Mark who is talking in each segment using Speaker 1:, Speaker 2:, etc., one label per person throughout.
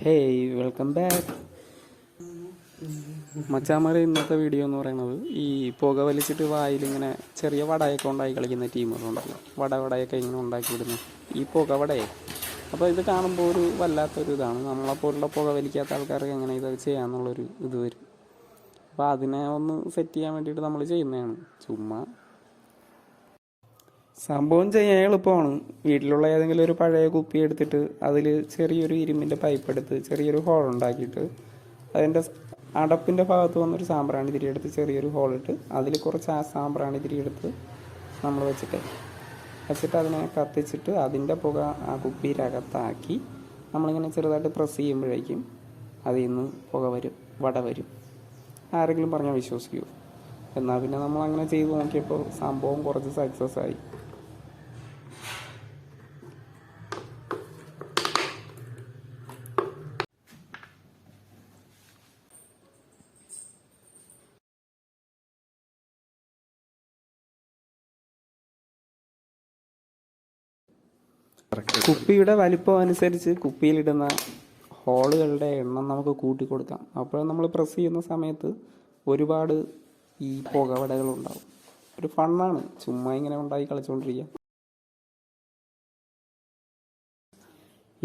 Speaker 1: Hey welcome back മച്ചാമാരെ. ഇന്നത്തെ video എന്ന് പറയുന്നത് ഈ പുക വലിച്ചിട്ട് വായിലിങ്ങനെ ചെറിയ വടയൊക്കെ ഉണ്ടാക്കി കളിക്കുന്ന ടീമുകളുണ്ടല്ലോ. വടയൊക്കെ ഇങ്ങനെ ഉണ്ടാക്കിയിടുന്നു ഈ പുകവടയെ. അപ്പോൾ ഇത് കാണുമ്പോൾ ഒരു വല്ലാത്തൊരു ഇതാണ്. നമ്മളെപ്പോലുള്ള പുക വലിക്കാത്ത ആൾക്കാർക്ക് എങ്ങനെ ഇത് ചെയ്യാമെന്നുള്ളൊരു ഇത് വരും. അപ്പോൾ അതിനെ ഒന്ന് സെറ്റ് ചെയ്യാൻ വേണ്ടിയിട്ട് നമ്മൾ ചെയ്യുന്നതാണ്. ചുമ്മാ സംഭവം ചെയ്യാൻ എളുപ്പമാണ്. വീട്ടിലുള്ള ഏതെങ്കിലും ഒരു പഴയ കുപ്പി എടുത്തിട്ട് അതിൽ ചെറിയൊരു ഇരുമ്പിൻ്റെ പൈപ്പ് എടുത്ത് ചെറിയൊരു ഹോൾ ഉണ്ടാക്കിയിട്ട് അതിൻ്റെ അടപ്പിൻ്റെ ഭാഗത്ത് വന്നൊരു സാമ്പ്രാണി തിരി എടുത്ത് ചെറിയൊരു ഹോളിട്ട് അതിൽ കുറച്ച് ആ സാമ്പ്രാണി തിരി എടുത്ത് നമ്മൾ വെച്ചിട്ട് അതിനെ കത്തിച്ചിട്ട് അതിൻ്റെ പുക ആ കുപ്പിയിലകത്താക്കി നമ്മളിങ്ങനെ ചെറുതായിട്ട് പ്രസ് ചെയ്യുമ്പോഴേക്കും അതിൽ നിന്ന് പുക വരും, വട വരും. ആരെങ്കിലും പറഞ്ഞാൽ വിശ്വസിക്കുമോ? എന്നാൽ പിന്നെ നമ്മളങ്ങനെ ചെയ്ത് നോക്കിയപ്പോൾ സംഭവം കുറച്ച് സക്സസ് ആയി. കുപ്പിയുടെ വലിപ്പം അനുസരിച്ച് കുപ്പിയിലിടുന്ന ഹോളുകളുടെ എണ്ണം നമുക്ക് കൂട്ടി കൊടുക്കാം. അപ്പോൾ നമ്മൾ പ്രസ് ചെയ്യുന്ന സമയത്ത് ഒരുപാട് ഈ പുകവടകളുണ്ടാവും. ഒരു ഫണ്ണാണ്, ചുമ്മാ ഇങ്ങനെ ഉണ്ടാക്കി കളിച്ചുകൊണ്ടിരിക്കുക.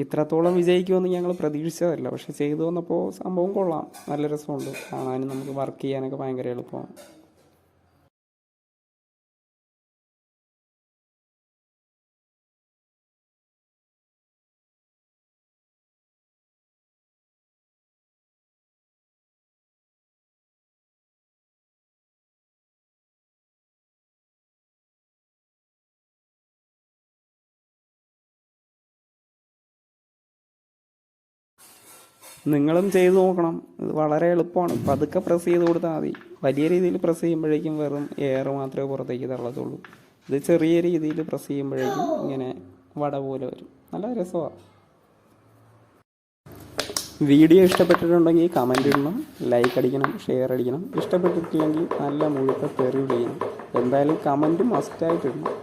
Speaker 1: ഇത്രത്തോളം വിജയിക്കുമെന്ന് ഞങ്ങൾ പ്രതീക്ഷിച്ചതല്ല, പക്ഷെ ചെയ്തു വന്നപ്പോൾ സംഭവം കൊള്ളാം, നല്ല രസമുണ്ട് കാണാനും. നമുക്ക് വർക്ക് ചെയ്യാനൊക്കെ ഭയങ്കര എളുപ്പമാണ്. നിങ്ങളും ചെയ്തു നോക്കണം, ഇത് വളരെ എളുപ്പമാണ്. പതുക്കെ പ്രസ് ചെയ്ത് കൊടുത്താൽ മതി. വലിയ രീതിയിൽ പ്രസ് ചെയ്യുമ്പോഴേക്കും വെറും എയർ മാത്രമേ പുറത്തേക്ക് തള്ളത്തുള്ളൂ. ഇത് ചെറിയ രീതിയിൽ പ്രസ് ചെയ്യുമ്പോഴേക്കും ഇങ്ങനെ വട പോലെ വരും. നല്ല രസമാണ്. വീഡിയോ ഇഷ്ടപ്പെട്ടിട്ടുണ്ടെങ്കിൽ കമൻ്റ് ഇടണം, ലൈക്ക് അടിക്കണം, ഷെയർ അടിക്കണം. ഇഷ്ടപ്പെട്ടിട്ടില്ലെങ്കിൽ നല്ല മുഴുത്ത തെറി വിളിക്കണം. എന്തായാലും കമൻറ്റ് മസ്റ്റായിട്ട് ഇടണം.